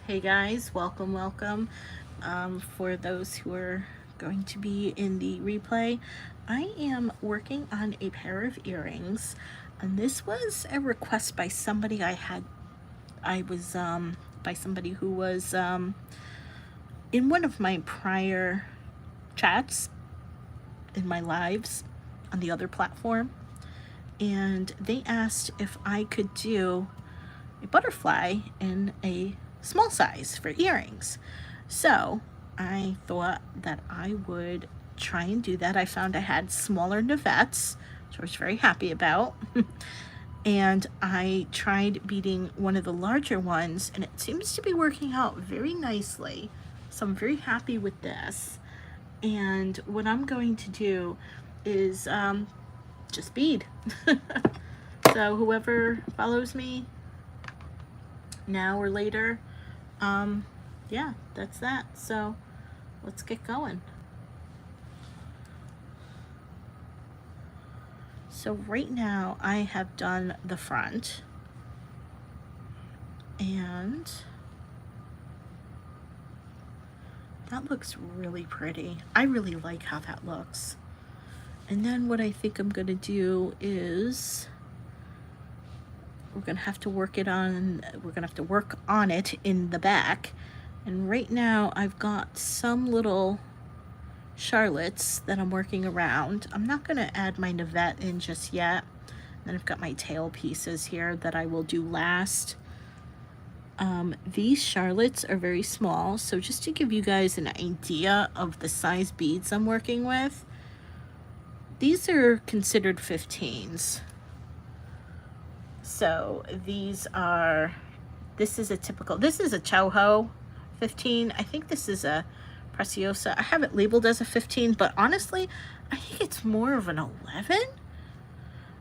Hey guys, welcome, welcome. For those who are going to be in the replay, I am working on a pair of earrings, and this was a request by somebody by somebody who was in one of my prior chats in my lives on the other platform, and they asked if I could do a butterfly in a small size for earrings. So I thought that I would try and do that. I found I had smaller navettes, which I was very happy about. And I tried beading one of the larger ones, and it seems to be working out very nicely. So I'm very happy with this. And what I'm going to do is just bead. So whoever follows me now or later, yeah, that's that. So let's get going. So right now I have done the front, and that looks really pretty. I really like how that looks. And then what I think I'm gonna do is we're gonna have to work on it in the back. And right now I've got some little charlottes that I'm working around. I'm not gonna add my navette in just yet. Then I've got my tail pieces here that I will do last. These charlottes are very small, so just to give you guys an idea of the size beads I'm working with, these are considered 15s. So this is a Choho 15. I think this is a Preciosa. I have it labeled as a 15, but honestly, I think it's more of an 11.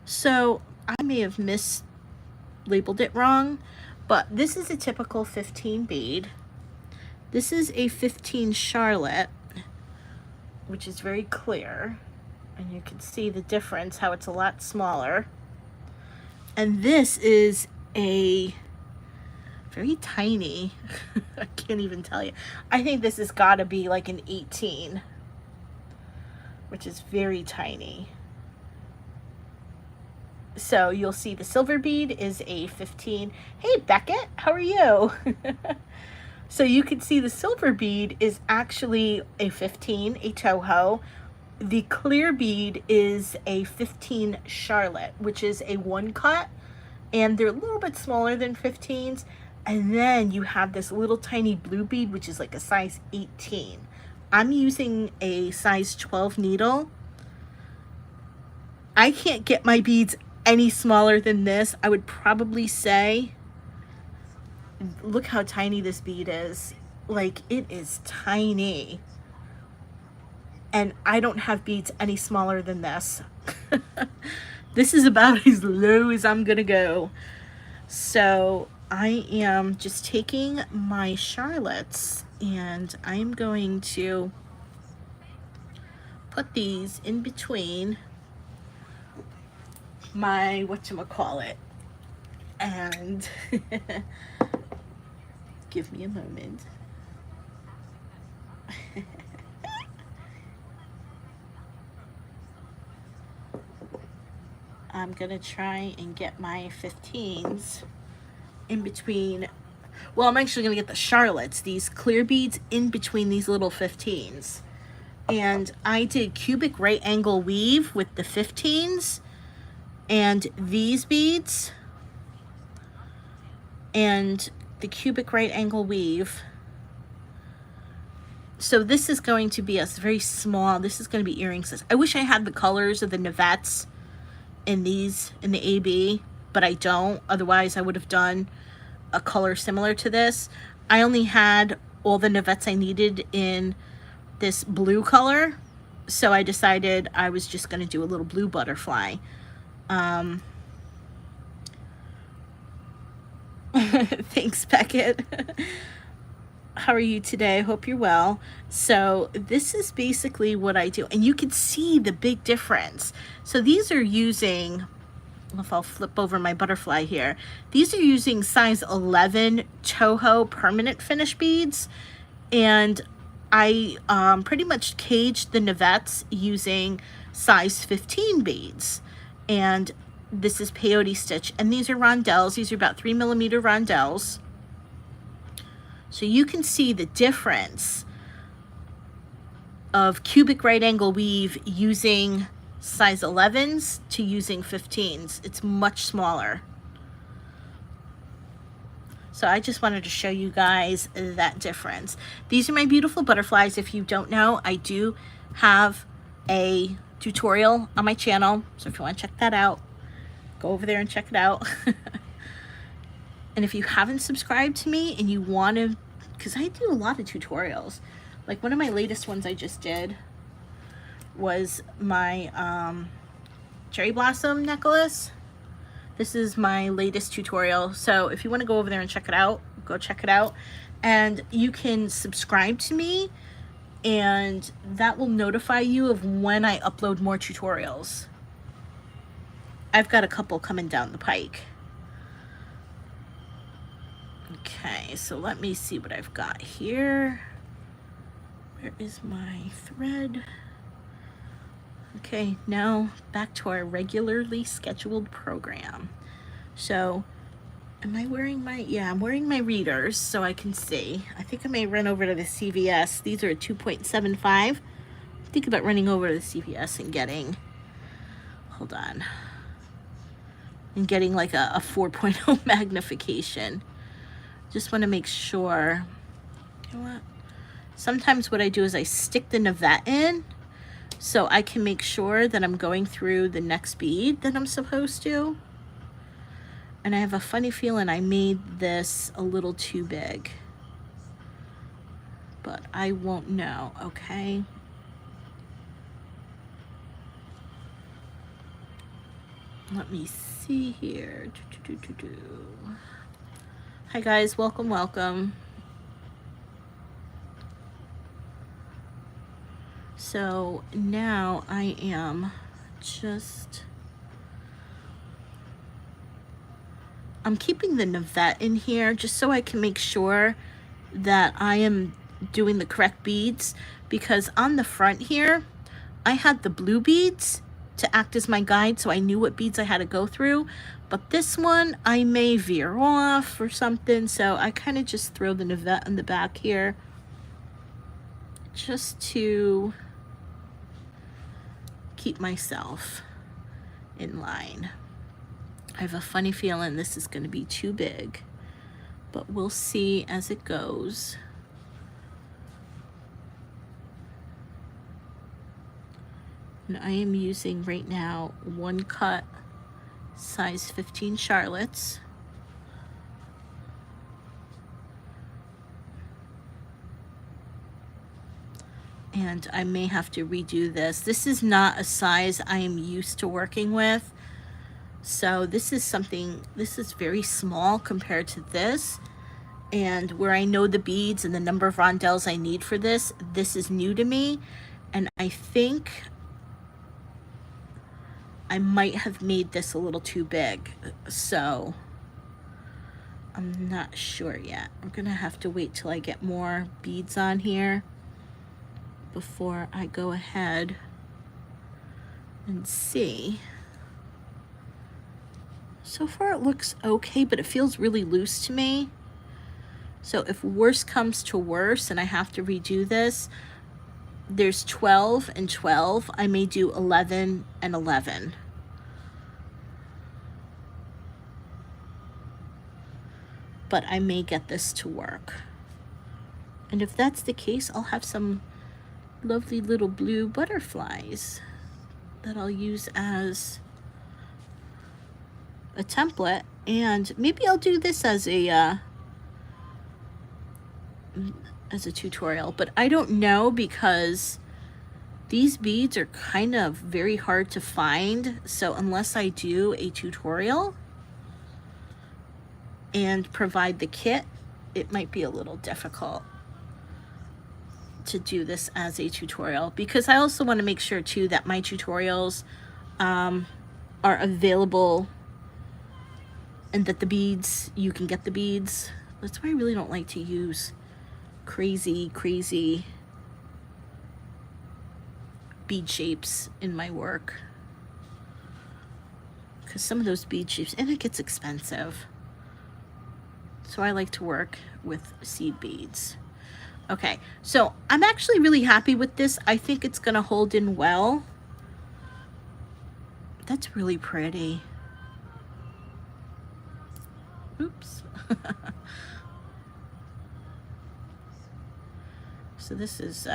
So I may have mislabeled it wrong, but this is a typical 15 bead. This is a 15 charlotte, which is very clear, and you can see the difference, how it's a lot smaller. And this is a very tiny, I can't even tell you. I think this has got to be like an 18, which is very tiny. So you'll see the silver bead is a 15. Hey Beckett, how are you? So you can see the silver bead is actually a 15, a Toho. The clear bead is a 15 charlotte, which is a 1 cut, and they're a little bit smaller than 15s. And then you have this little tiny blue bead, which is like a size 18. I'm using a size 12 needle. I can't get my beads any smaller than this. I would probably say, look how tiny this bead is. Like, it is tiny. And I don't have beads any smaller than this. This is about as low as I'm gonna go. So I am just taking my charlottes, and I'm going to put these in between my whatchamacallit, and give me a moment. I'm gonna try and get my 15s in between. Well, I'm actually gonna get the charlottes, these clear beads, in between these little 15s. And I did cubic right angle weave with the 15s and these beads, and the cubic right angle weave. So this is going to be a very small, this is going to be earrings. I wish I had the colors of the navettes in these, in the AB, but I don't. Otherwise I would have done a color similar to this. I only had all the navettes I needed in this blue color, so I decided I was just going to do a little blue butterfly. Thanks, Beckett. How are you today? I hope you're well. So this is basically what I do, and you can see the big difference. So these are using if I'll flip over my butterfly here. These are using size 11 Toho permanent finish beads, and I pretty much caged the navettes using size 15 beads. And this is peyote stitch, and these are rondelles. These are about 3mm rondelles. So you can see the difference of cubic right angle weave using size 11s to using 15s. It's much smaller. So I just wanted to show you guys that difference. These are my beautiful butterflies. If you don't know, I do have a tutorial on my channel. So if you want to check that out, go over there and check it out. And if you haven't subscribed to me and you want to, because I do a lot of tutorials. Like one of my latest ones I just did was my cherry blossom necklace. This is my latest tutorial. So if you want to go over there and check it out, go check it out. And you can subscribe to me, and that will notify you of when I upload more tutorials. I've got a couple coming down the pike. Okay, so let me see what I've got here. Where is my thread? Okay, now back to our regularly scheduled program. So, am I wearing my, yeah, I'm wearing my readers so I can see. I think I may run over to the CVS. These are a 2.75. Think about running over to the CVS and getting, hold on, and getting like a 4.0 magnification. Just want to make sure. You know what? Sometimes what I do is I stick the navette in so I can make sure that I'm going through the next bead that I'm supposed to. And I have a funny feeling I made this a little too big, but I won't know, okay? Let me see here. Hi guys, welcome, welcome. So now I am just, I'm keeping the navette in here just so I can make sure that I am doing the correct beads, because on the front here, I had the blue beads to act as my guide, so I knew what beads I had to go through. But this one, I may veer off or something, so I kind of just throw the navette in the back here just to keep myself in line. I have a funny feeling this is going to be too big, but we'll see as it goes. And I am using right now one cut size 15 Charlottes. And I may have to redo this. This is not a size I am used to working with. So this is something, this is very small compared to this. And where I know the beads and the number of rondelles I need for this, this is new to me. And I think I might have made this a little too big. So I'm not sure yet. I'm gonna have to wait till I get more beads on here before I go ahead and see. So far it looks okay, but it feels really loose to me. So if worse comes to worse and I have to redo this, there's 12 and 12. I may do 11 and 11. But I may get this to work. And if that's the case, I'll have some lovely little blue butterflies that I'll use as a template. And maybe I'll do this as a tutorial, but I don't know, because these beads are kind of very hard to find. So unless I do a tutorial and provide the kit, it might be a little difficult to do this as a tutorial, because I also want to make sure too that my tutorials are available and that the beads, you can get the beads. That's why I really don't like to use crazy bead shapes in my work, because some of those bead shapes, and it gets expensive. So I like to work with seed beads. Okay, so I'm actually really happy with this. I think it's gonna hold in well. That's really pretty. Oops. So this is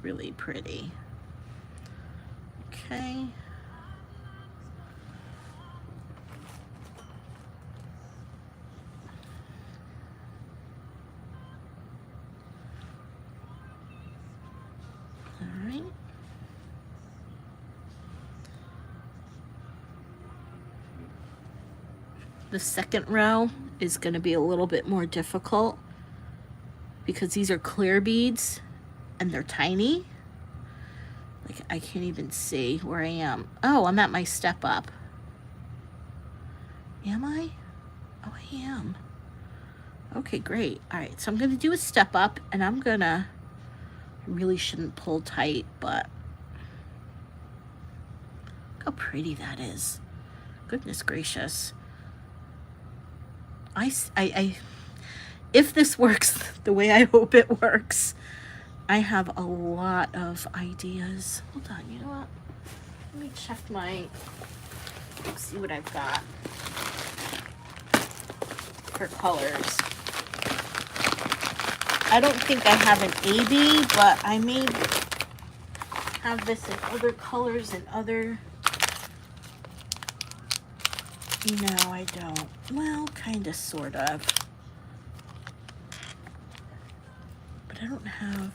really pretty. Okay. All right. The second row is going to be a little bit more difficult because these are clear beads and they're tiny. Like, I can't even see where I am. Oh, I'm at my step up. Am I? Oh, I am. Okay, great. All right, so I'm going to do a step up, and I'm going to, I really shouldn't pull tight, but look how pretty that is. Goodness gracious. If this works the way I hope it works, I have a lot of ideas. Hold on, you know what? Let me check see what I've got for colors. I don't think I have an AB, but I may have this in other colors and other... No, I don't. Well, kind of, sort of. But I don't have...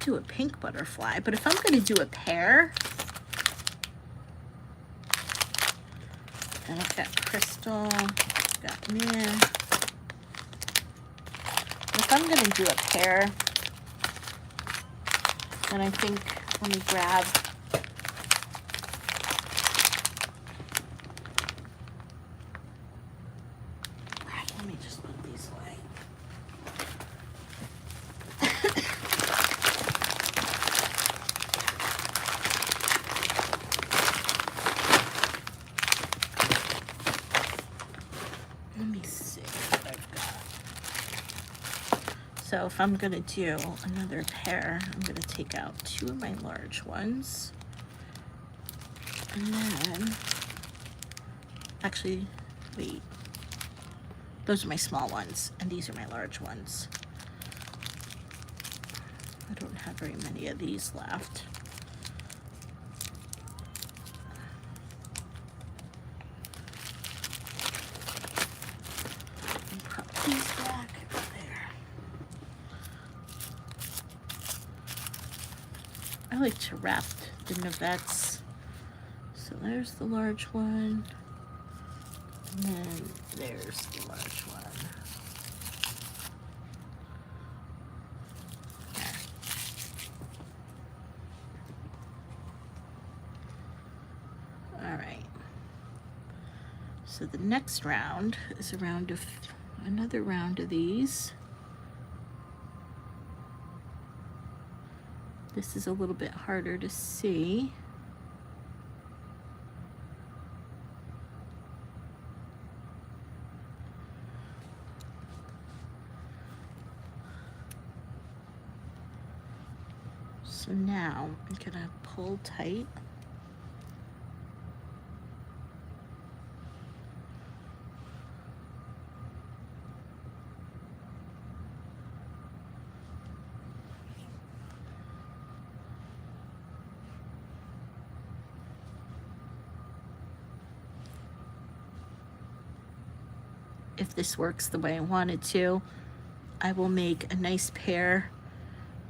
do a pink butterfly, but if I'm going to do a pear, and I've got crystal, I've got myrrh. If I'm going to do a pear, then I think, let me grab, let me just put these away. Let me see what I've got. So if I'm going to do another pear, I'm going to take out 2 of my large ones. And then, actually, wait. Those are my small ones, and these are my large ones. I don't have very many of these left. And put these back there. I like to wrap the navettes. So there's the large one. And then there's the large one. There. All right. So the next round is another round of these. This is a little bit harder to see. So now I'm gonna pull tight. If this works the way I want it to, I will make a nice pair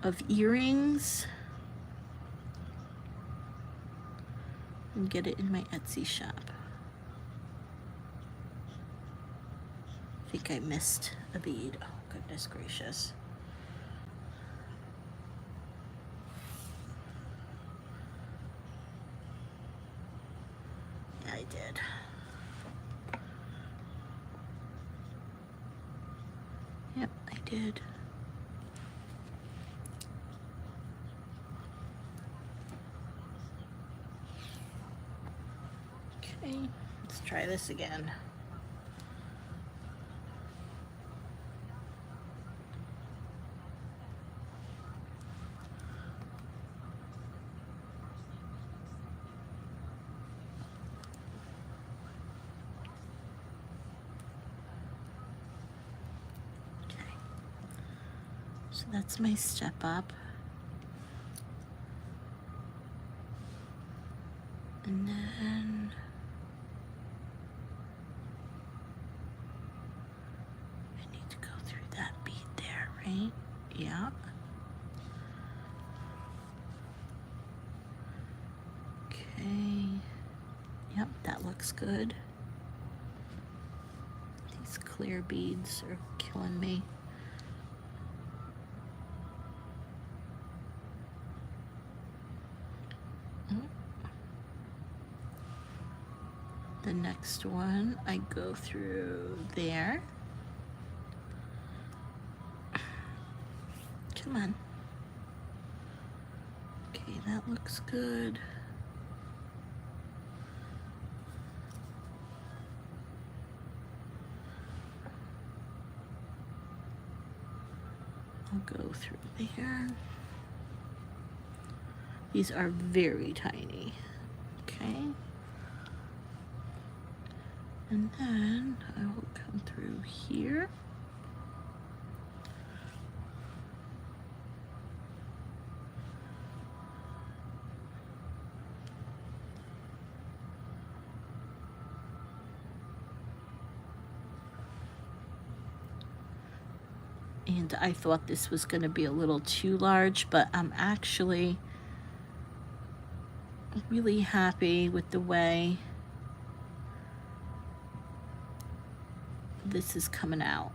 of earrings and get it in my Etsy shop. I think I missed a bead. Oh, goodness gracious. did. Yep, I did. Okay, let's try this again. So that's my step up. And then I need to go through that bead there, right? Yeah. Okay. Yep, that looks good. These clear beads are killing me. The next one, I go through there. Come on. Okay, that looks good. I'll go through there. These are very tiny. Okay. And then I will come through here. And I thought this was going to be a little too large, but I'm actually really happy with the way this is coming out.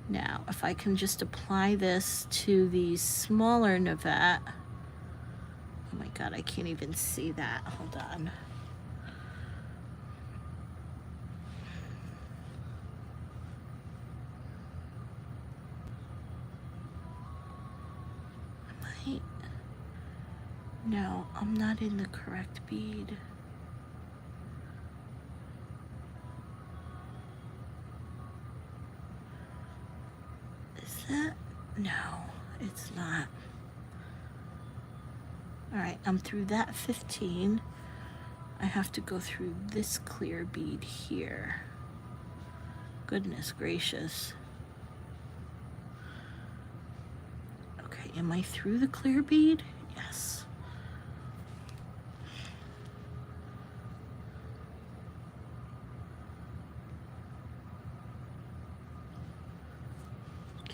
Now, if I can just apply this to the smaller navette. Oh my God, I can't even see that. Hold on. No, I'm not in the correct bead. Is that? No, it's not. All right, I'm through that 15. I have to go through this clear bead here. Goodness gracious. Okay, am I through the clear bead? Yes.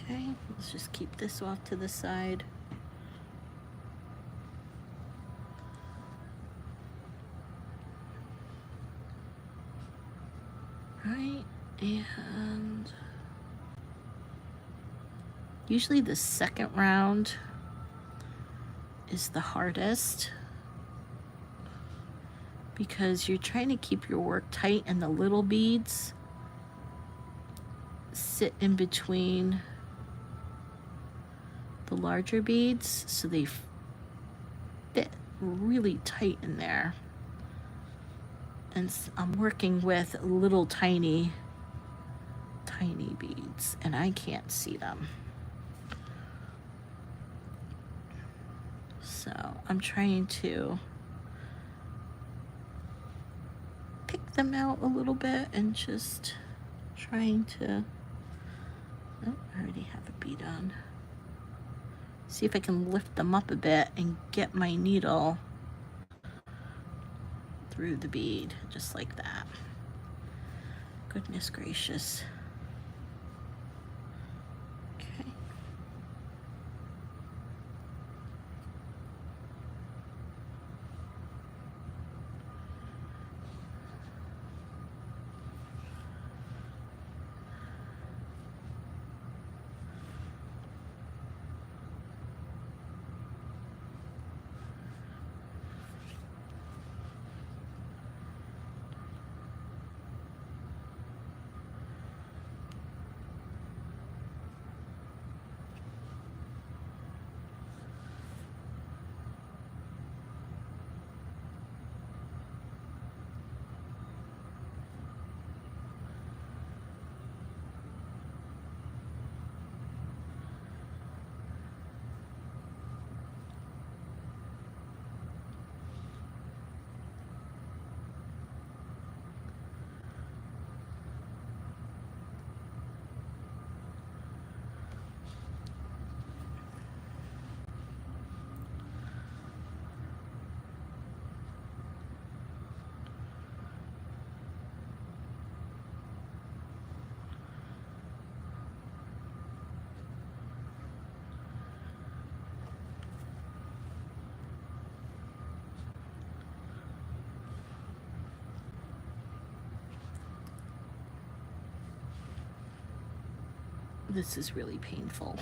Okay, let's just keep this off to the side. Right, and usually the second round is the hardest because you're trying to keep your work tight and the little beads sit in between the larger beads, so they fit really tight in there. And I'm working with little tiny beads and I can't see them. So I'm trying to pick them out a little bit and just trying to, oh, I already have a bead on. See if I can lift them up a bit and get my needle through the bead, just like that. Goodness gracious. Okay. This is really painful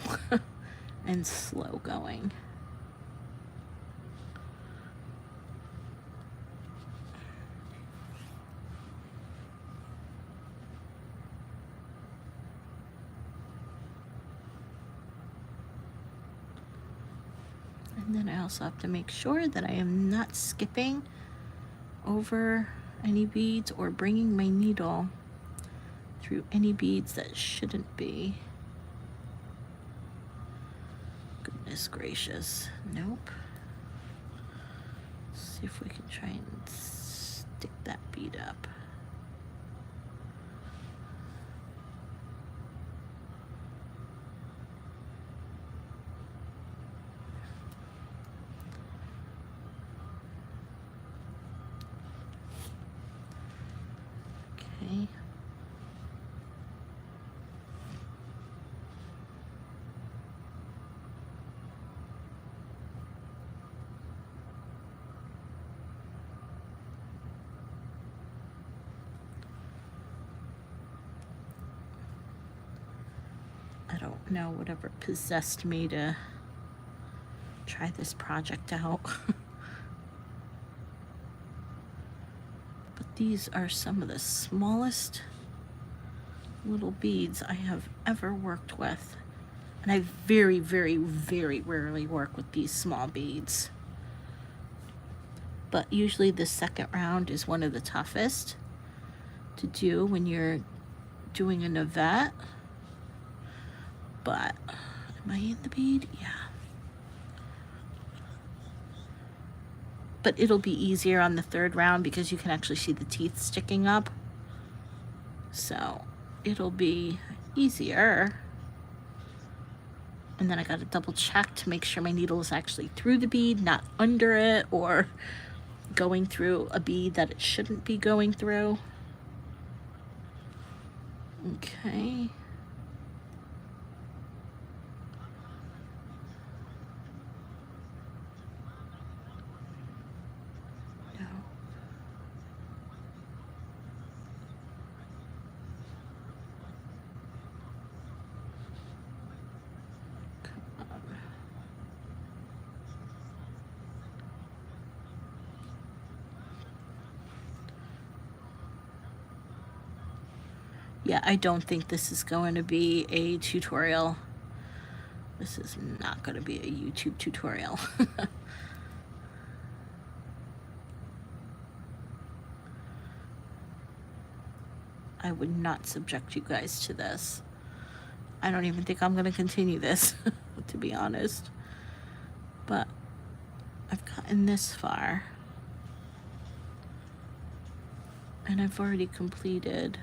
and slow going. And then I also have to make sure that I am not skipping over any beads or bringing my needle through any beads that shouldn't be. Goodness gracious. Nope. Let's see if we can try and stick that bead up. Okay. I don't know, whatever possessed me to try this project out. But these are some of the smallest little beads I have ever worked with. And I very, very, very rarely work with these small beads. But usually the second round is one of the toughest to do when you're doing a navette. But am I in the bead? Yeah. But it'll be easier on the third round because you can actually see the teeth sticking up. So it'll be easier. And then I got to double check to make sure my needle is actually through the bead, not under it, or going through a bead that it shouldn't be going through. Okay. No. Come on. Yeah, I don't think this is going to be a tutorial. This is not going to be a YouTube tutorial. I would not subject you guys to this. I don't even think I'm going to continue this, to be honest. But I've gotten this far. And I've already completed.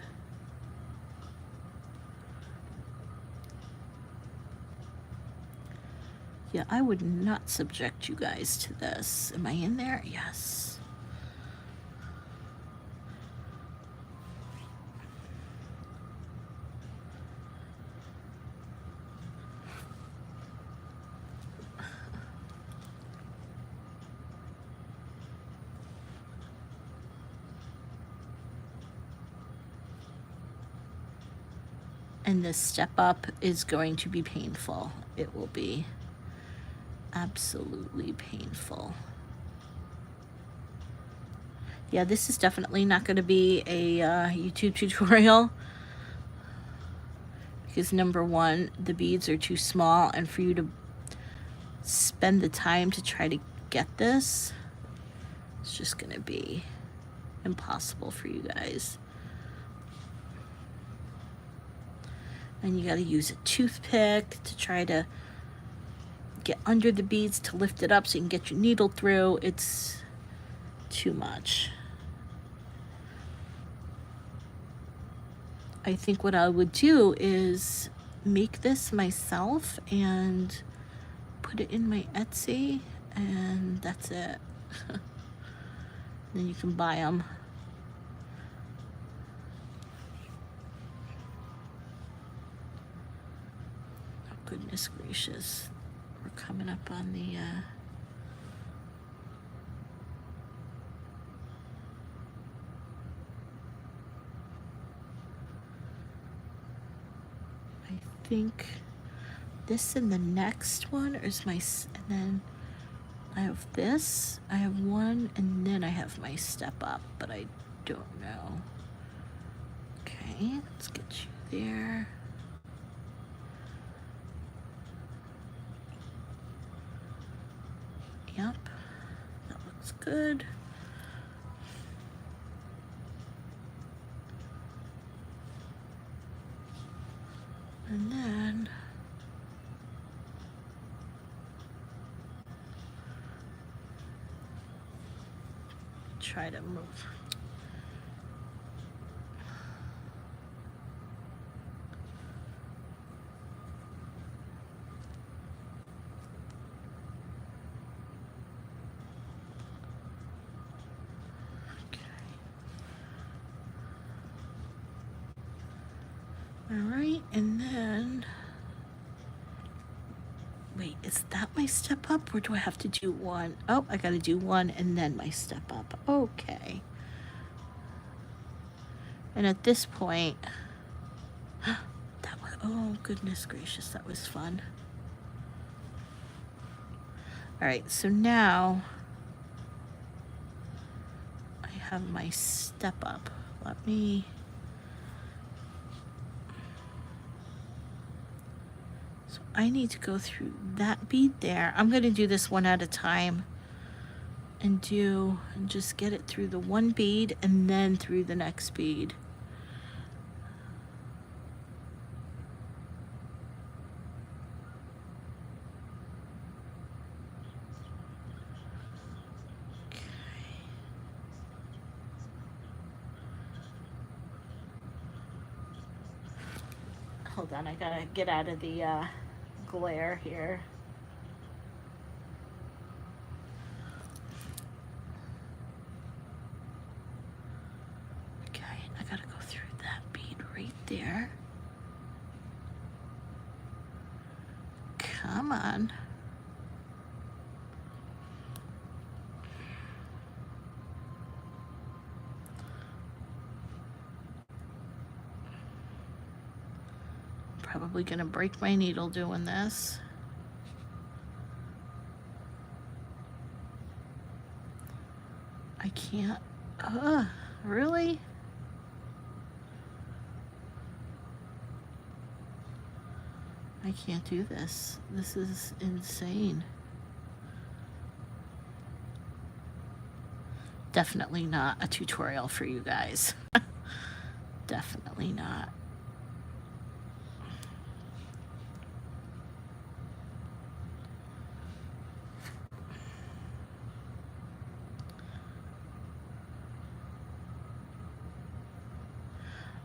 Yeah, I would not subject you guys to this. Am I in there? Yes. And this step up is going to be painful. It will be absolutely painful. Yeah, this is definitely not going to be a YouTube tutorial because number one, the beads are too small, and for you to spend the time to try to get this, it's just going to be impossible for you guys. And you got to use a toothpick to try to get under the beads to lift it up so you can get your needle through. It's too much. I think what I would do is make this myself and put it in my Etsy, and that's it. Then you can buy them. Oh, goodness gracious. We're coming up on the I think this in the next one is my, and then I have this, I have one, and then I have my step up, but I don't know. Okay, let's get you there. Yep, that looks good. And then try to move. All right, and then, wait, is that my step up, or do I have to do one? Oh, I gotta do one and then my step up. Okay. And at this point, that was, oh goodness gracious, that was fun. All right, so now I have my step up. Let me, so I need to go through that bead there. I'm gonna do this one at a time and just get it through the one bead and then through the next bead. Hold on, I gotta get out of the glare here. Okay, I gotta go through that bead right there. Come on. Probably gonna break my needle doing this. I can't, really? I can't do this. This is insane. Definitely not a tutorial for you guys. Definitely not.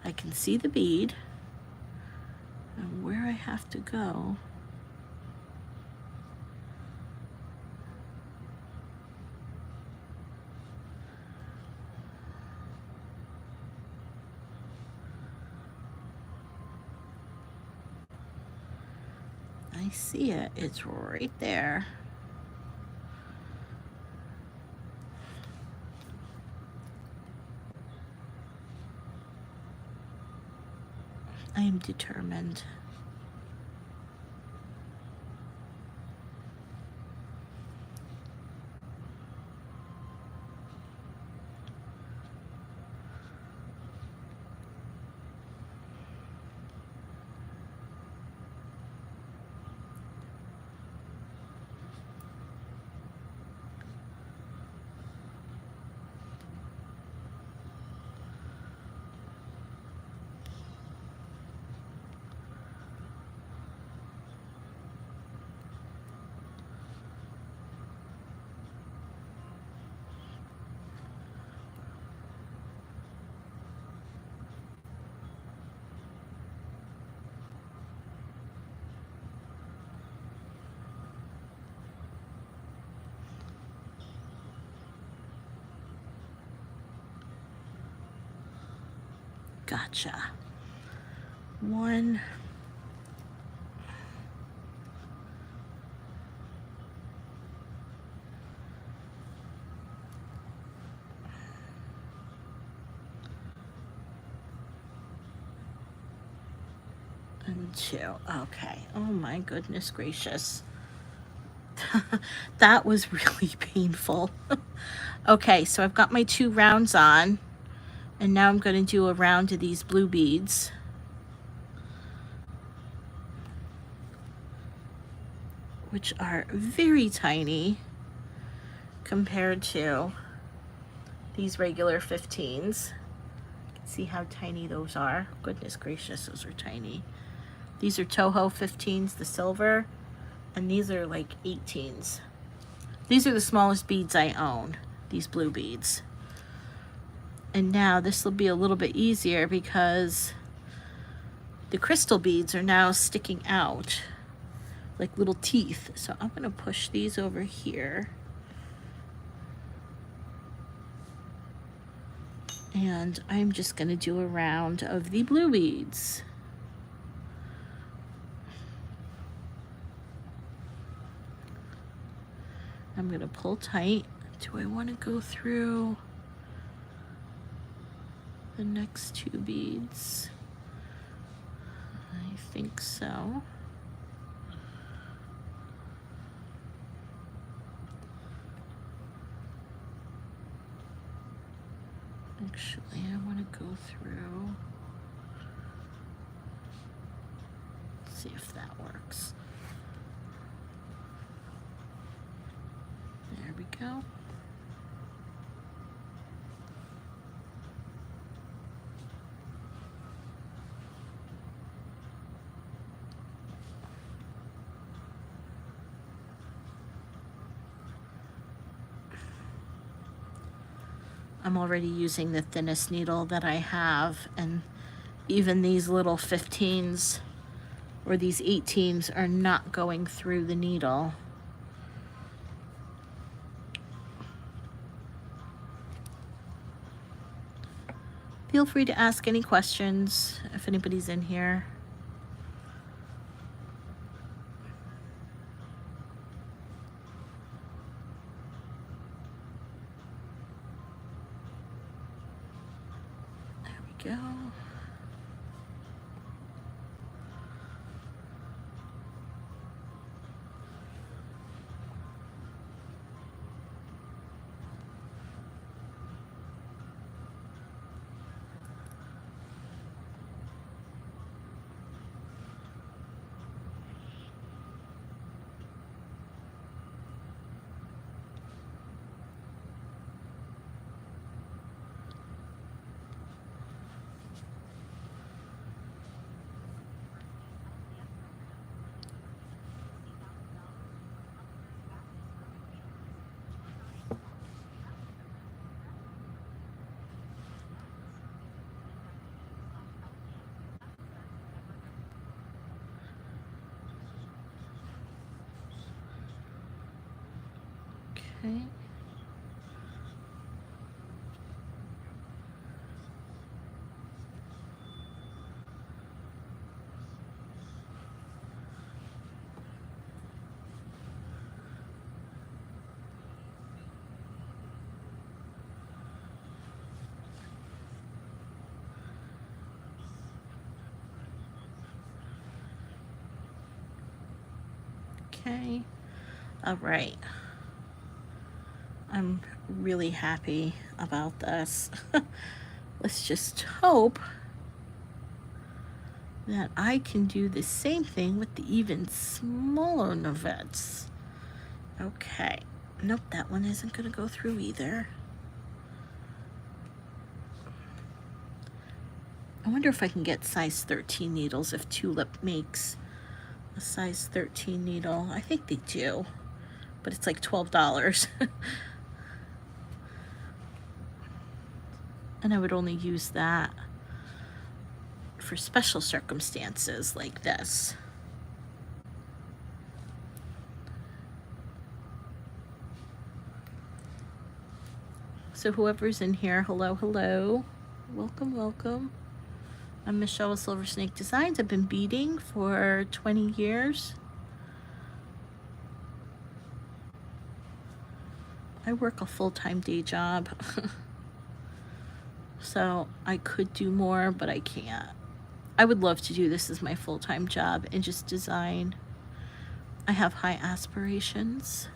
I can see the bead and where I have to go. I see it. It's right there. I am determined. Gotcha. One. and 2. Okay. Oh my goodness gracious. That was really painful. Okay, so I've got my 2 rounds on, and now I'm going to do a round of these blue beads. Which are very tiny compared to these regular 15s. See how tiny those are. Goodness gracious, those are tiny. These are Toho 15s, the silver, and these are like 18s. These are the smallest beads I own, these blue beads. And now this will be a little bit easier because the crystal beads are now sticking out like little teeth. So I'm gonna push these over here. And I'm just gonna do a round of the blue beads. I'm gonna pull tight. Do I wanna go through the next 2 beads? I think so. Actually, I want to go through. Let's see if that works. There we go. I'm already using the thinnest needle that I have, and even these little 15s or these 18s are not going through the needle. Feel free to ask any questions if anybody's in here. There we go. Okay. Okay. All right. I'm really happy about this. Let's just hope that I can do the same thing with the even smaller novets. Okay. Nope, that one isn't going to go through either. I wonder if I can get size 13 needles if Tulip makes a size 13 needle. I think they do, but it's like $12. And I would only use that for special circumstances like this. So whoever's in here, hello, hello. Welcome, welcome. I'm Michelle with Silver Snake Designs. I've been beading for 20 years. I work a full-time day job. So I could do more, but I can't. I would love to do this as my full-time job and just design. I have high aspirations.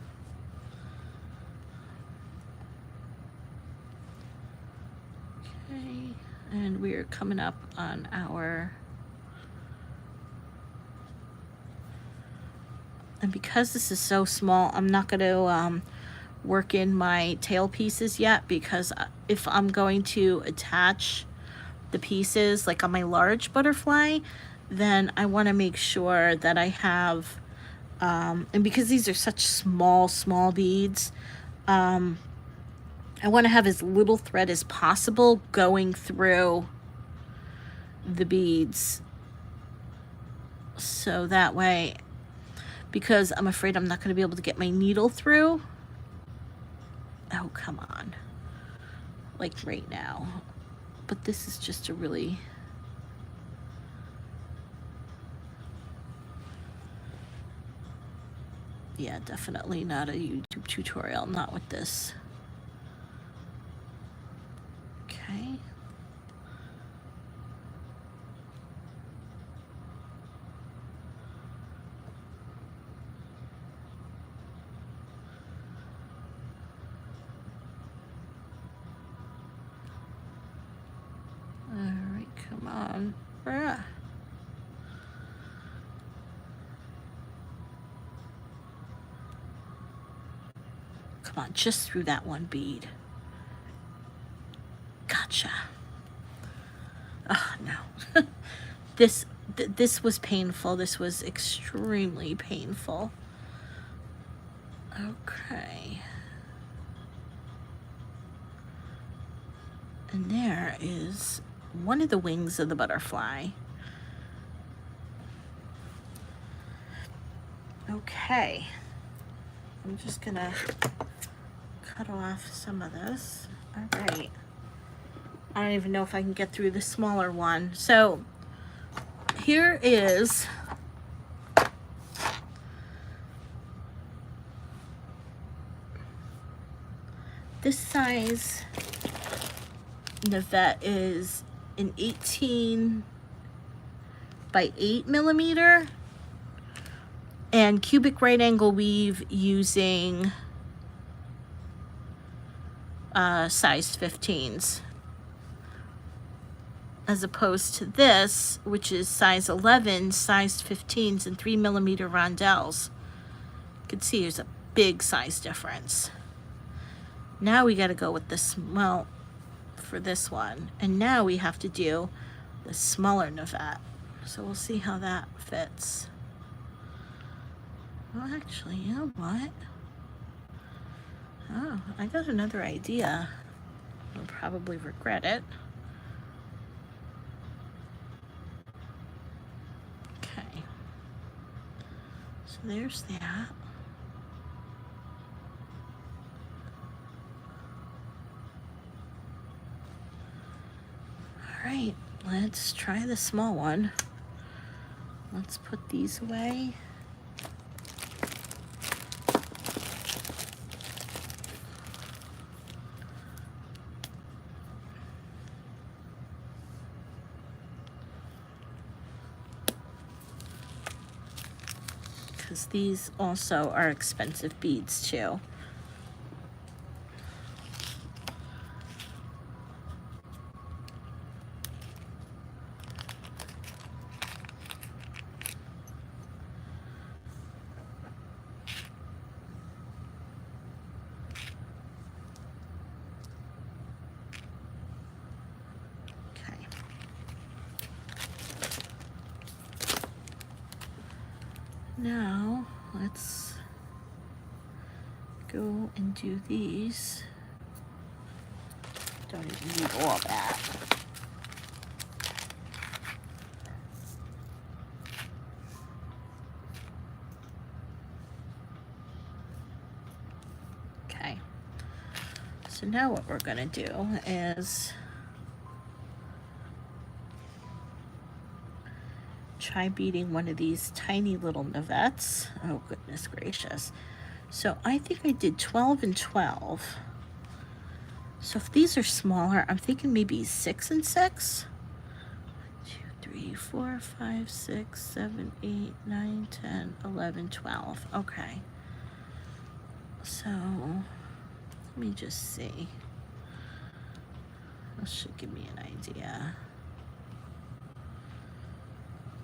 Okay, and we're coming up on our, and because this is so small, I'm not going to work in my tail pieces yet, because if I'm going to attach the pieces like on my large butterfly, then I want to make sure that I have, and because these are such small beads, I want to have as little thread as possible going through the beads, so that way, because I'm afraid I'm not going to be able to get my needle through. Oh, come on. Like right now. But this is just a really, yeah, definitely not a YouTube tutorial, not with this. Okay. Come on. Come on, just through that one bead. Gotcha. Oh, no. This was painful. This was extremely painful. Okay. And there is one of the wings of the butterfly. Okay. I'm just gonna cut off some of this. All right. I don't even know if I can get through the smaller one. So here is this size Navette is an 18 by 8 millimeter, and cubic right angle weave using sized 15s, as opposed to this, which is size 11, sized 15s, and 3 millimeter rondelles. You can see there's a big size difference. Now we got to go with this, well, for this one, and now we have to do the smaller Navette. So we'll see how that fits. Well, actually, you know what? Oh, I got another idea. I'll probably regret it. Okay. So there's that. All right, let's try the small one. Let's put these away. Because these also are expensive beads too. Now, let's go and do these. Don't even need all that. Okay. So now what we're gonna do is try beading one of these tiny little Navettes. Oh, goodness gracious. So I think I did 12 and 12. So if these are smaller, I'm thinking maybe 6 and 6. 1, 2, 3, 4, 5, 6, 7, 8, 9, 10, 11, 12. Okay. So let me just see. This should give me an idea.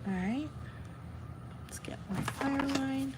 All right. Let's get my fire line.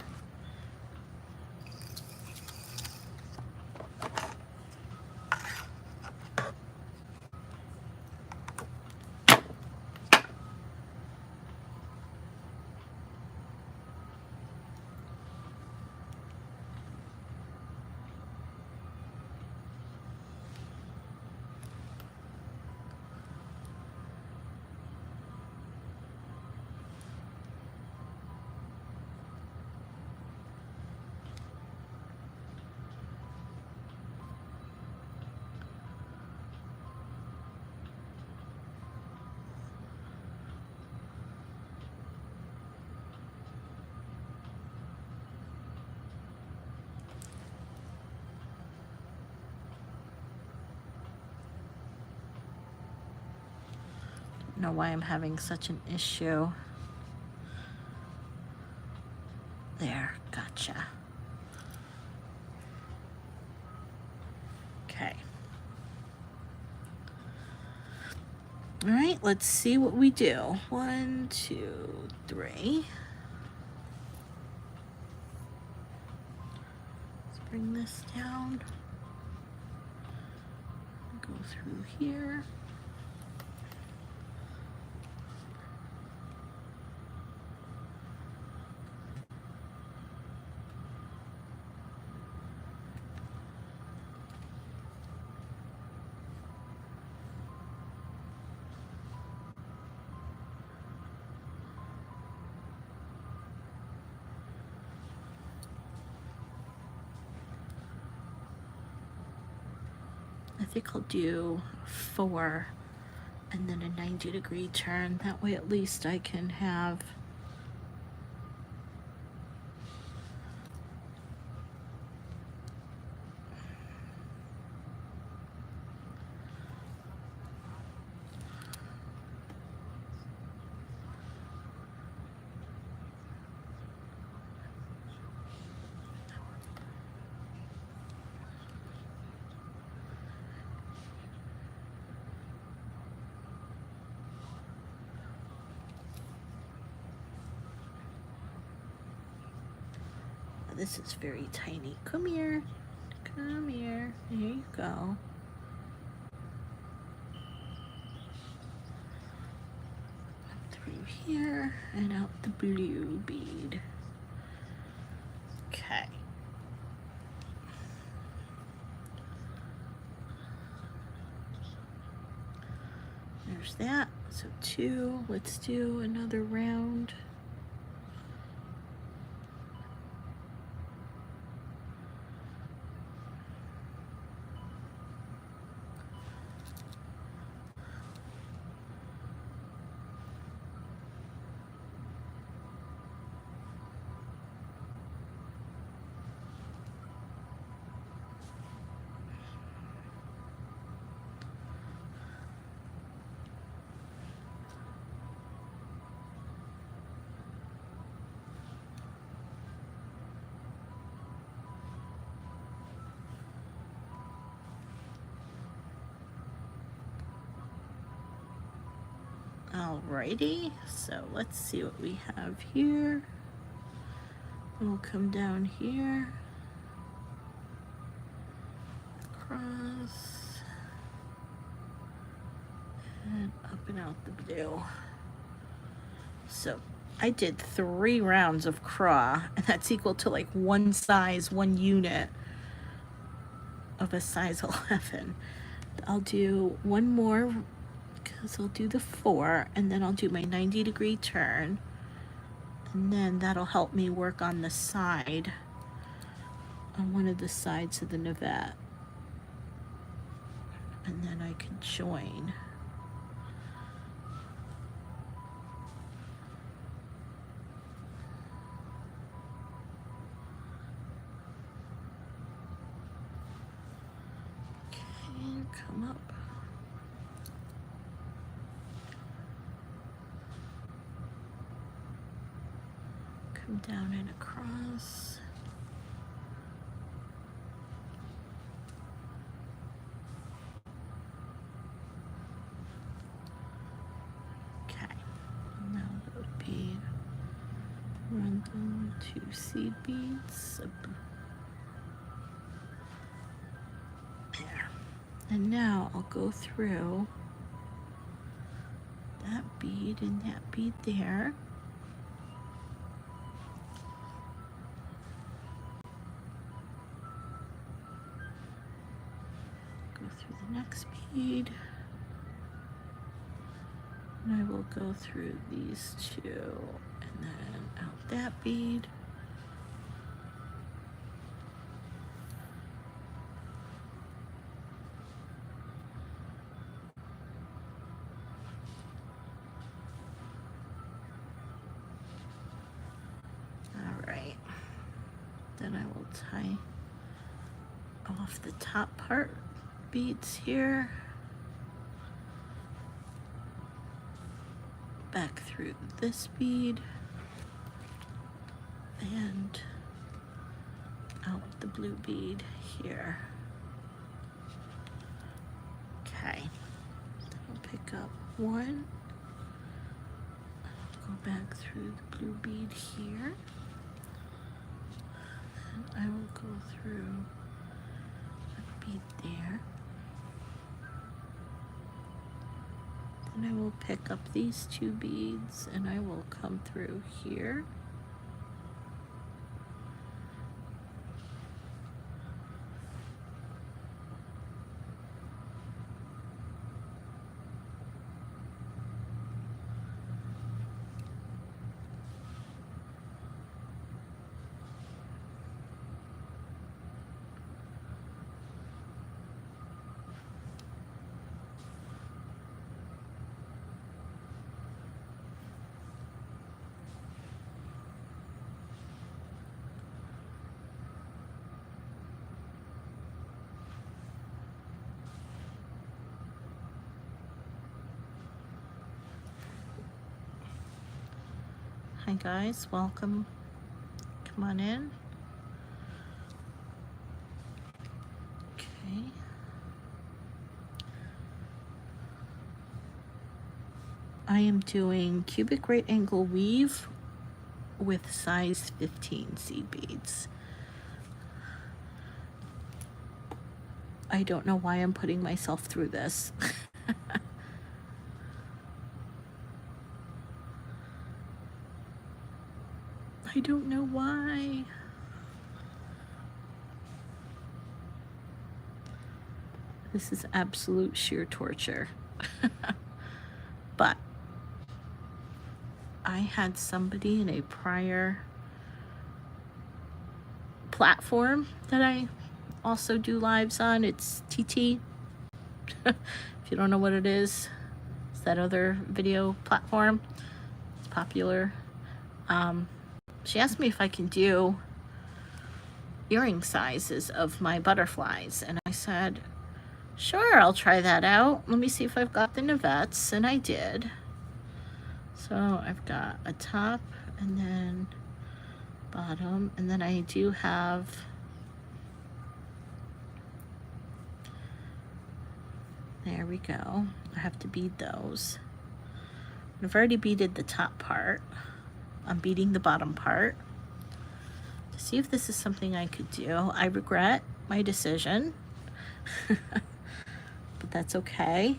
Know why I'm having such an issue. There, gotcha. Okay. All right, let's see what we do. 1, 2, 3. Let's bring this down. Go through here. I think I'll do 4 and then a 90-degree turn. That way at least I can have this is very tiny. Come here. Come here. There you go. Up through here and out the blue bead. Okay. There's that. So 2. Let's do another round. Alrighty, so let's see what we have here. We'll come down here, across, and up and out the blue. So I did 3 rounds of CRAW, and that's equal to like 1 size, 1 unit of a size 11. I'll do 1 more, because I'll do the 4, and then I'll do my 90-degree turn, and then that'll help me work on the side, on one of the sides of the navette, and then I can join. Okay, come up. Come down and across. Okay, now that would be run them 2 seed beads. There. And now I'll go through that bead and that bead there. Go through the next bead. And I will go through these 2 and then out that bead. Then I will tie off the top part beads here, back through this bead, and out the blue bead here. Okay, I'll pick up 1, go back through the blue bead here. I will go through a bead there. Then I will pick up these 2 beads and I will come through here. Hi guys, welcome. Come on in. Okay. I am doing cubic right angle weave with size 15 seed beads. I don't know why I'm putting myself through this. I don't know why. This is absolute sheer torture. But I had somebody in a prior platform that I also do lives on. It's TT. If you don't know what it is, it's that other video platform. It's popular. She asked me if I can do earring sizes of my butterflies, and I said, sure, I'll try that out. Let me see if I've got the Nivettes, and I did. So I've got a top and then bottom, and then I do have there we go. I have to bead those. I've already beaded the top part. I'm beading the bottom part to see if this is something I could do. I regret my decision, but that's okay.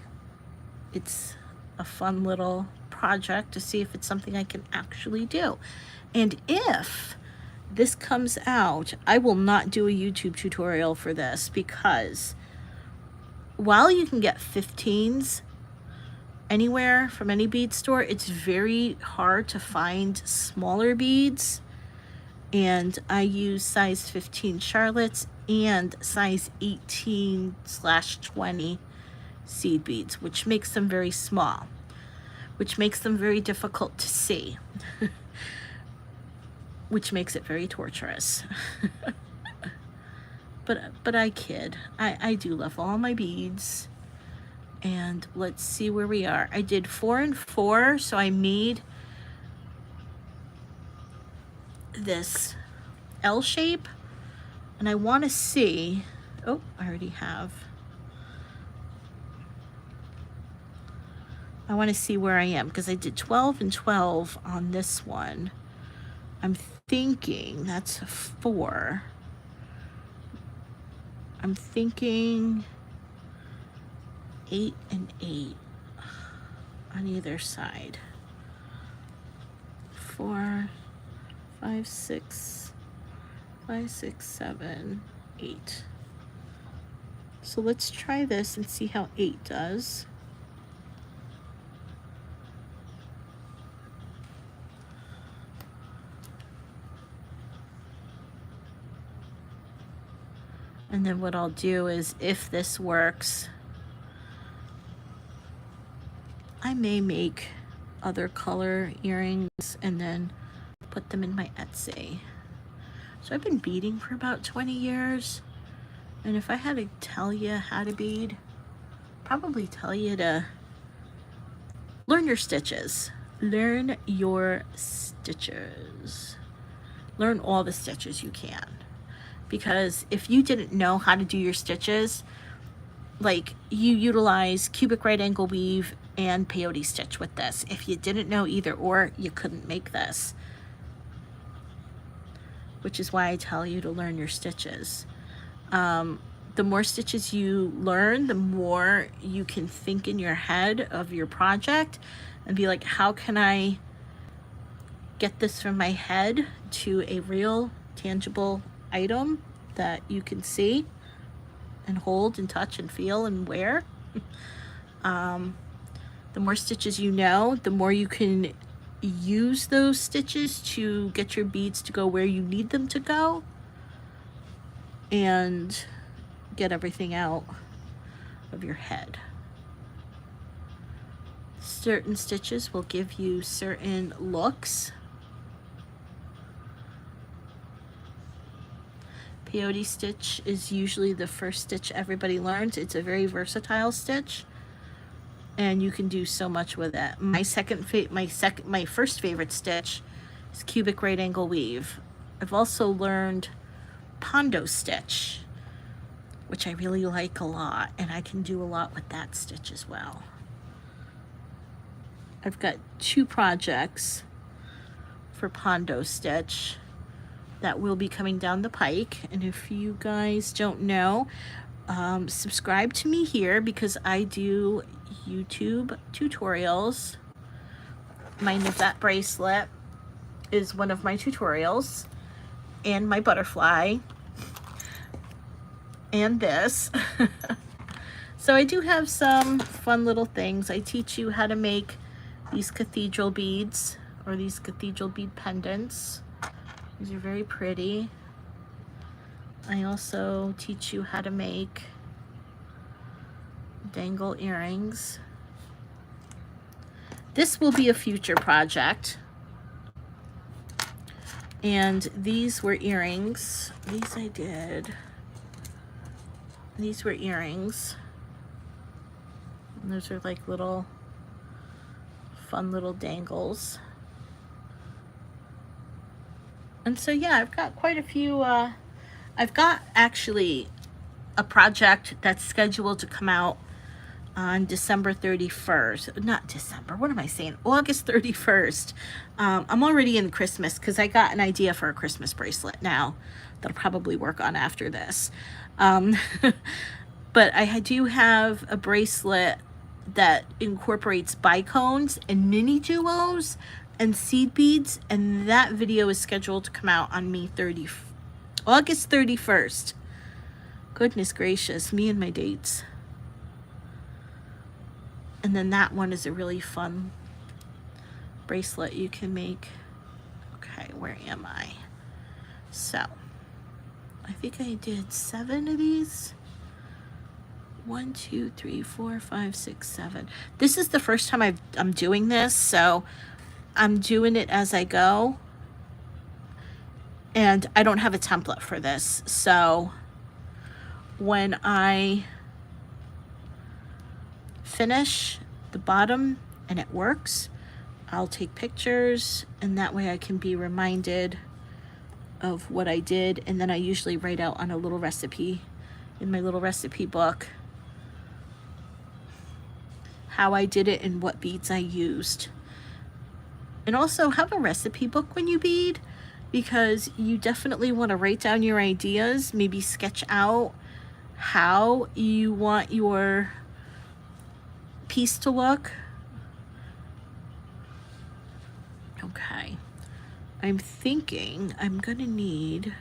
It's a fun little project to see if it's something I can actually do. And if this comes out, I will not do a YouTube tutorial for this, because while you can get 15s anywhere from any bead store, it's very hard to find smaller beads. And I use size 15 Charlottes and size 18/20 seed beads, which makes them very small, which makes them very difficult to see, which makes it very torturous. But I kid. I do love all my beads. And let's see where we are. I did 4 and 4, so I made this L shape, and I want to see, oh, I already have. I want to see where I am because I did 12 and 12 on this one. I'm thinking that's 4. I'm thinking 8 and 8 on either side. 4, 5, 6, 5, 6, 7, 8. So let's try this and see how 8 does. And then what I'll do is, if this works, I may make other color earrings and then put them in my Etsy. So I've been beading for about 20 years. And if I had to tell you how to bead, probably tell you to learn your stitches. Learn your stitches. Learn all the stitches you can. Because if you didn't know how to do your stitches, like you utilize cubic right angle weave and peyote stitch with this. If you didn't know either or, you couldn't make this. Which is why I tell you to learn your stitches. The more stitches you learn, the more you can think in your head of your project and be like, how can I get this from my head to a real tangible item that you can see and hold and touch and feel and wear. The more stitches you know, the more you can use those stitches to get your beads to go where you need them to go and get everything out of your head. Certain stitches will give you certain looks. Peyote stitch is usually the first stitch everybody learns. It's a very versatile stitch, and you can do so much with it. My first favorite stitch is cubic right angle weave. I've also learned pondo stitch, which I really like a lot, and I can do a lot with that stitch as well. I've got 2 projects for pondo stitch that will be coming down the pike. And if you guys don't know, subscribe to me here because I do YouTube tutorials. My Navette bracelet is one of my tutorials, and my butterfly, and this. So I do have some fun little things. I teach you how to make these cathedral beads, or these cathedral bead pendants. These are very pretty. I also teach you how to make dangle earrings. This will be a future project. And these were earrings. These I did. These were earrings. And those are like little, fun little dangles. And so yeah, I've got quite a few, I've got actually a project that's scheduled to come out on December 31st. Not December, what am I saying? August 31st. I'm already in Christmas because I got an idea for a Christmas bracelet now that I'll probably work on after this. But I do have a bracelet that incorporates bicones and mini duos and seed beads, and that video is scheduled to come out on August 31st. Goodness gracious, me and my dates. And then that one is a really fun bracelet you can make. Okay, where am I? So, I think I did 7 of these. 1, 2, 3, 4, 5, 6, 7. This is the first time I'm doing this, so I'm doing it as I go. And I don't have a template for this, so when I finish the bottom and it works, I'll take pictures, and that way I can be reminded of what I did, and then I usually write out on a little recipe in my little recipe book how I did it and what beads I used. And also have a recipe book when you bead, because you definitely want to write down your ideas, maybe sketch out how you want your piece to look. Okay, I'm thinking I'm gonna need,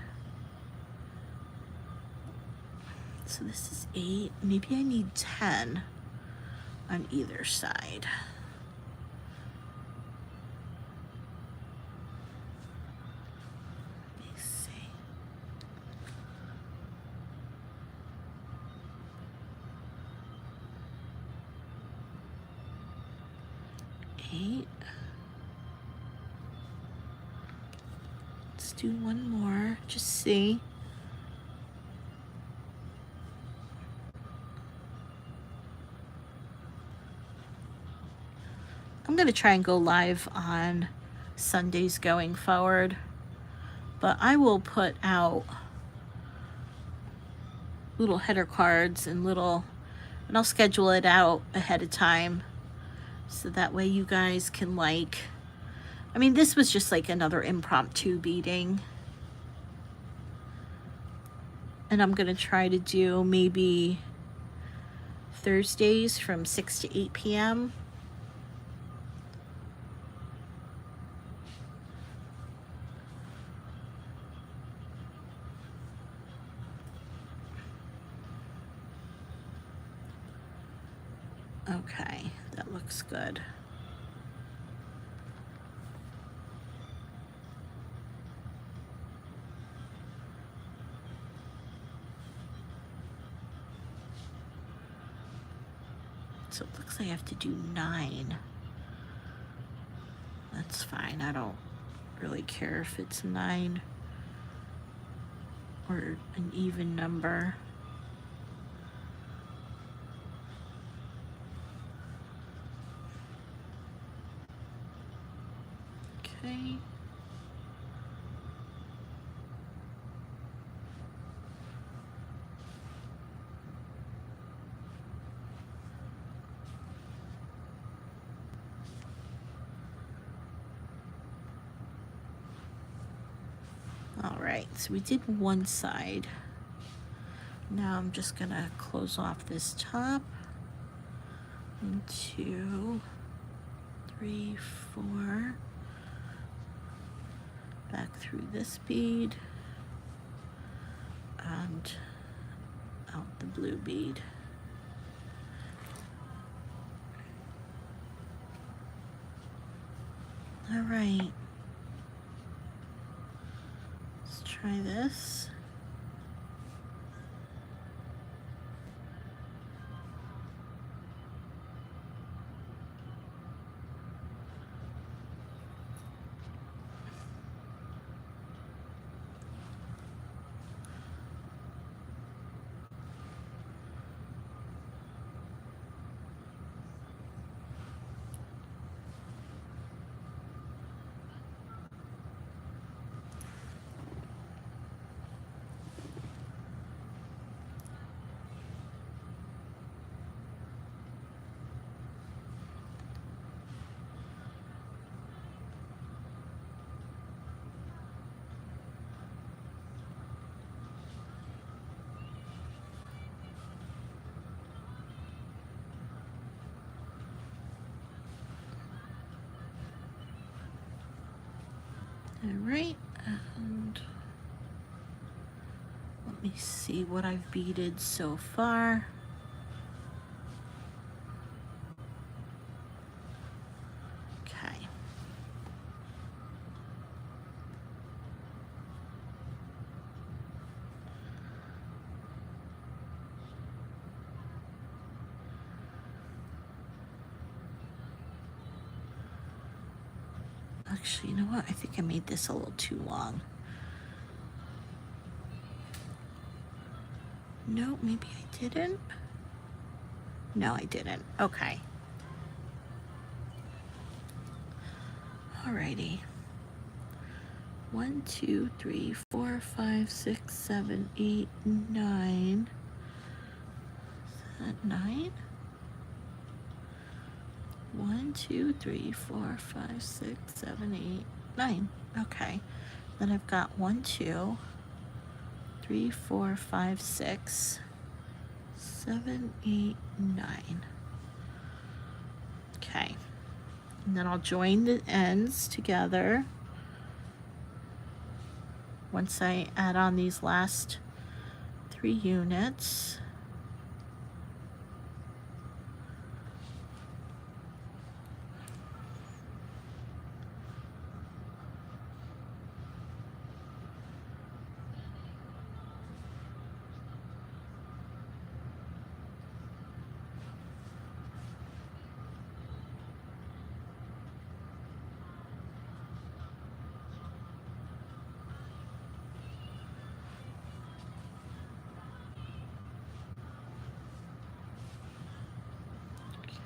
so this is 8, maybe I need 10 on either side. Let me see. Eight. Let's do one more, just see. I'm going to try and go live on Sundays going forward, but I will put out little header cards and I'll schedule it out ahead of time so that way you guys can, like, I mean, this was just like another impromptu beading, and I'm going to try to do maybe Thursdays from 6 to 8 p.m. Okay, that looks good. So it looks like I have to do 9. That's fine. I don't really care if it's 9 or an even number. Okay. All right, so we did one side. Now I'm just gonna close off this top. 1, 2, 3, 4. Back through this bead and out the blue bead. All right, let's try this. All right, and let me see what I've beaded so far. Okay. Actually, you know what? I think I made this a little too long. No, maybe I didn't. No, I didn't. Okay. Alrighty. 1, 2, 3, 4, 5, 6, 7, 8, 9. Is that 9? 1, 2, 3, 4, 5, 6, 7, 8, 9. Okay. Then I've got 1, 2, 3, 4, 5, 6, 7, 8, 9. Okay. And then I'll join the ends together once I add on these last 3 units.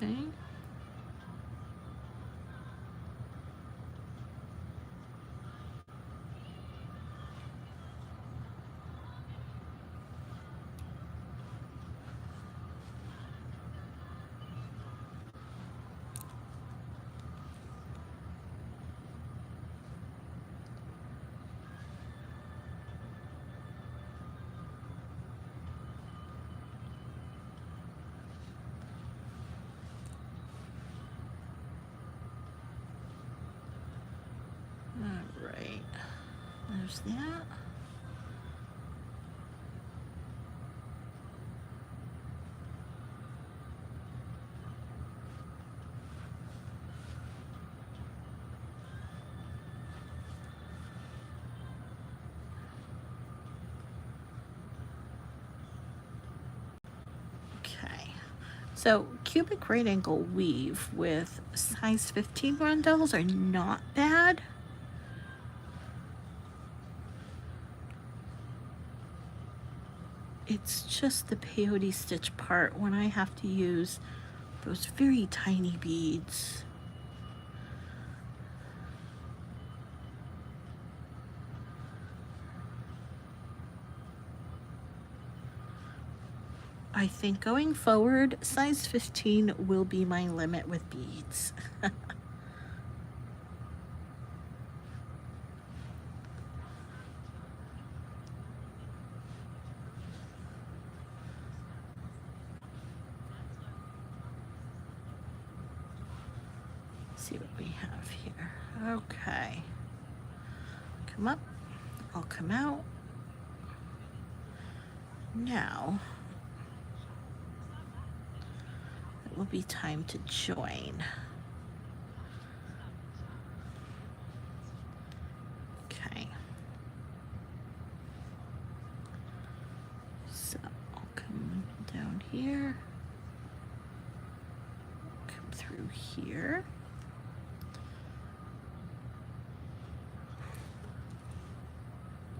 Okay. All right. There's that. Okay. So cubic right angle weave with size 15 rondelles are not bad. It's just the peyote stitch part when I have to use those very tiny beads. I think going forward, size 15 will be my limit with beads. See what we have here. Okay. Come up. I'll come out. Now, it will be time to join. Okay. So I'll come down here. Come through here.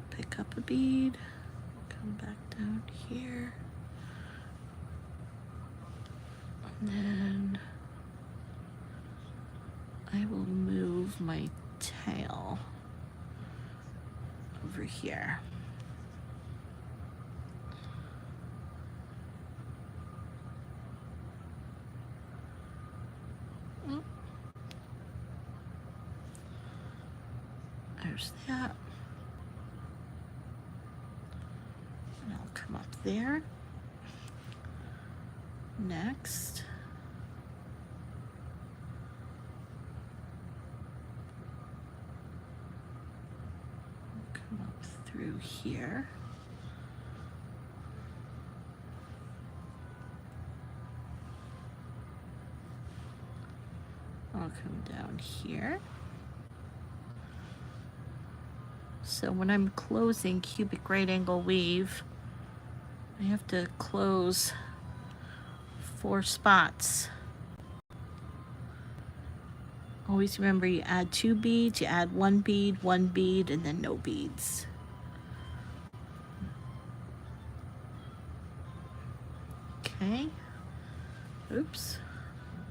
Pick up a bead. Come back down here. And then I will move my tail over here. There's that. And I'll come up there. Next. Come up through here. I'll come down here. So when I'm closing cubic right angle weave, I have to close 4 spots. Always remember, you add 2 beads, you add 1 bead, and then no beads. Okay. Oops.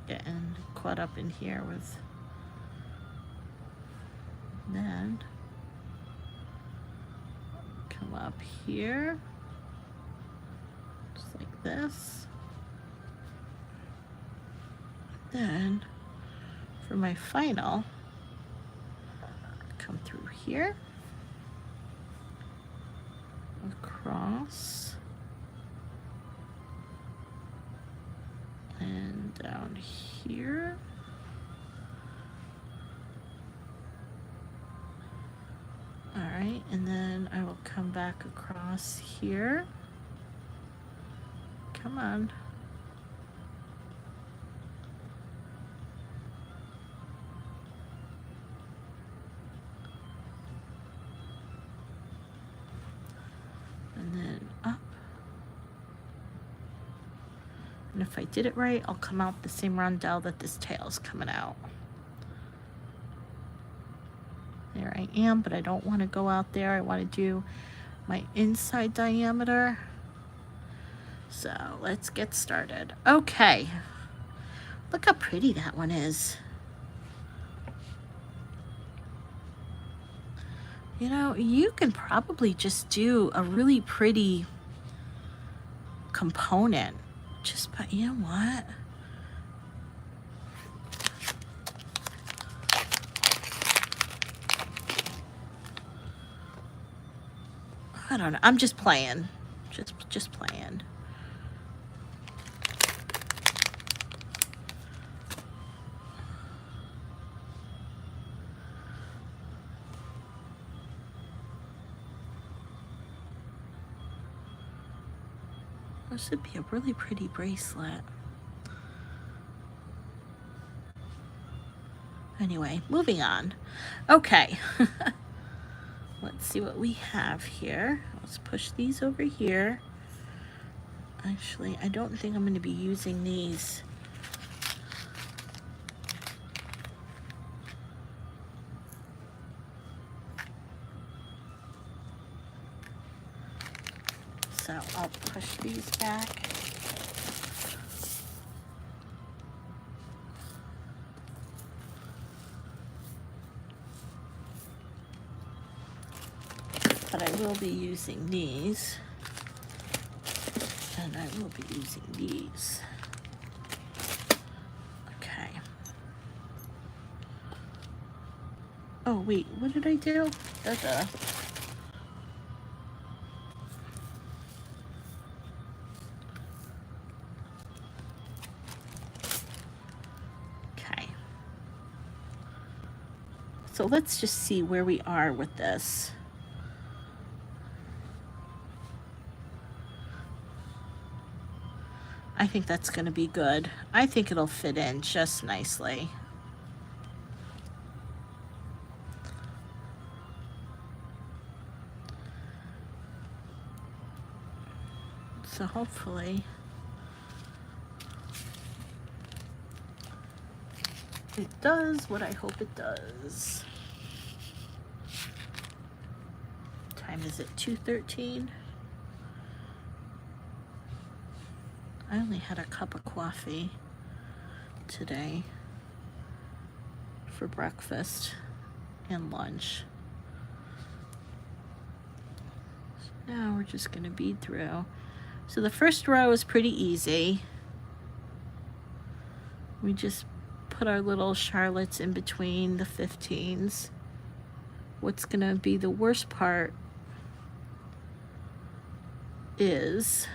Getting caught up in here with then. up here, just like this. Then for my final, come through here, across, and down here. All right, and then I will come back across here. Come on. And then up. And if I did it right, I'll come out the same rondelle that this tail's coming out. There I am, but I don't want to go out there. I want to do my inside diameter. So let's get started. Okay. Look how pretty that one is. You know, you can probably just do a really pretty component just by, you know what? I don't know. I'm just playing. Just playing. This would be a really pretty bracelet. Anyway, moving on. Okay. Let's see what we have here. Let's push these over here. Actually, I don't think I'm going to be using these. So I'll push these back. But I will be using these. And I will be using these. Okay. Oh, wait, what did I do? Okay. So let's just see where we are with this. I think that's going to be good. I think it'll fit in just nicely. So hopefully it does what I hope it does. Time is it 2:13? I only had a cup of coffee today for breakfast and lunch. So now we're just going to bead through. So the first row is pretty easy. We just put our little Charlottes in between the 15s. What's going to be the worst part is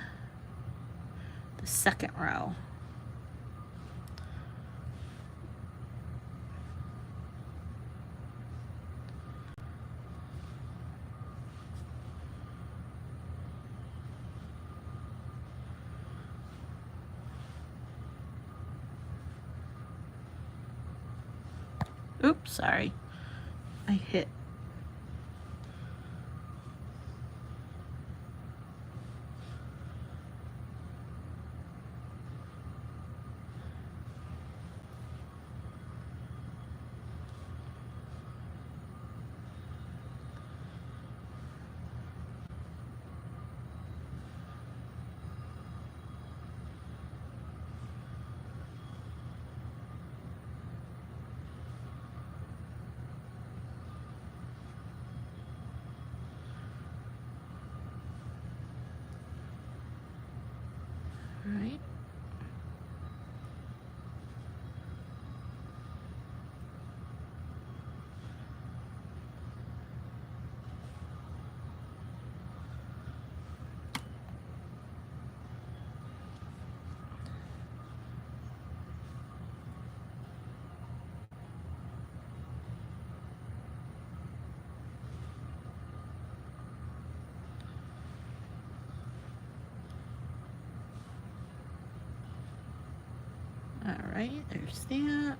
the second row. Oops, sorry. I hit. right. All right, there's that.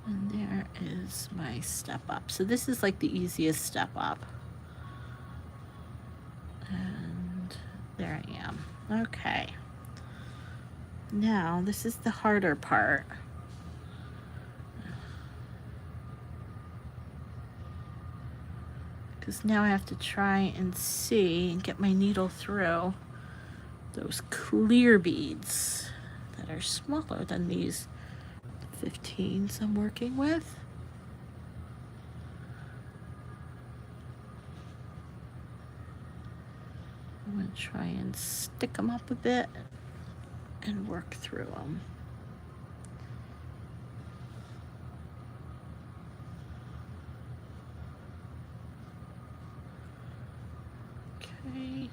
And there is my step up. So this is like the easiest step up. And there I am. Okay. Now this is the harder part. Because now I have to try and see and get my needle through those clear beads that are smaller than these 15s I'm working with. I'm going to try and stick them up a bit and work through them. Okay.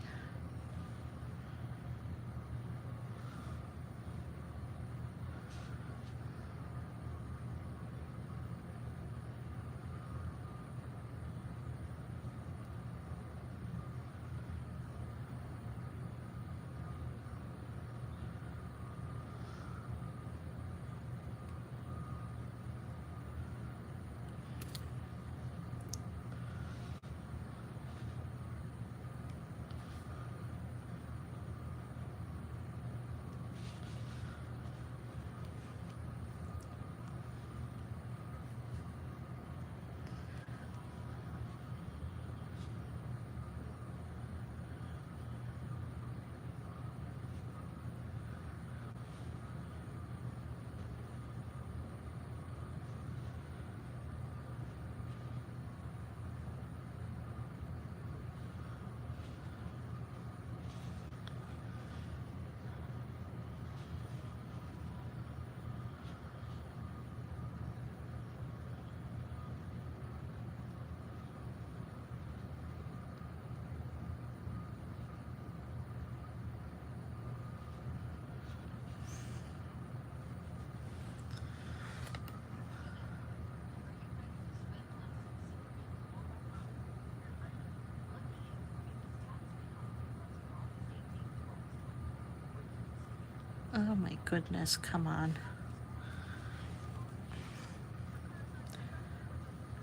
Oh my goodness, come on.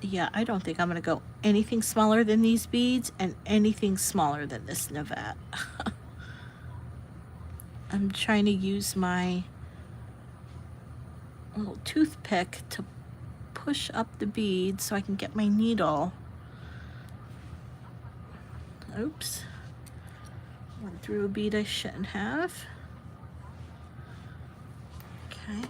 Yeah, I don't think I'm going to go anything smaller than these beads and anything smaller than this Navette. I'm trying to use my little toothpick to push up the beads so I can get my needle. Oops. Went through a bead I shouldn't have. Okay.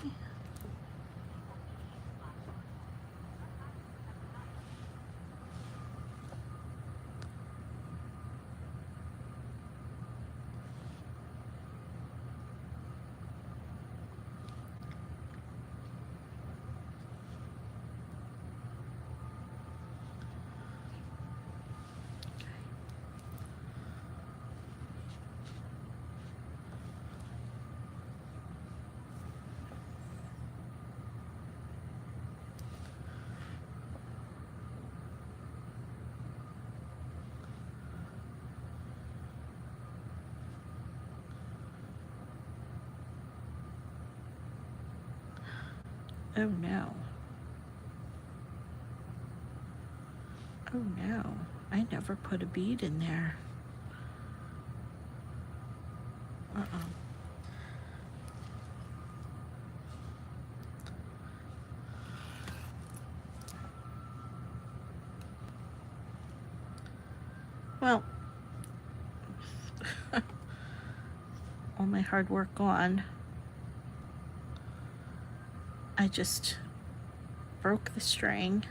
Oh no. Oh no. I never put a bead in there. Uh-oh. Well, all my hard work gone. I just broke the string.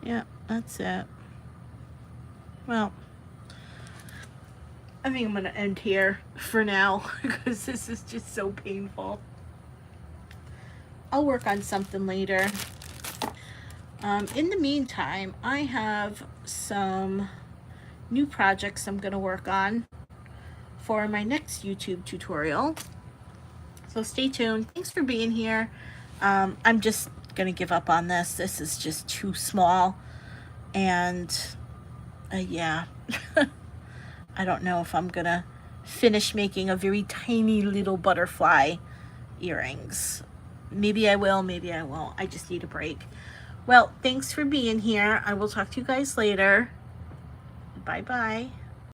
Yeah, that's it. Well, I think I'm going to end here for now because this is just so painful. I'll work on something later. In the meantime, I have some new projects I'm going to work on for my next YouTube tutorial. So stay tuned. Thanks for being here. I'm just going to give up on this. This is just too small. And yeah, I don't know if I'm going to finish making a very tiny little butterfly earrings. Maybe I will, maybe I won't. I just need a break. Well, thanks for being here. I will talk to you guys later. Bye-bye.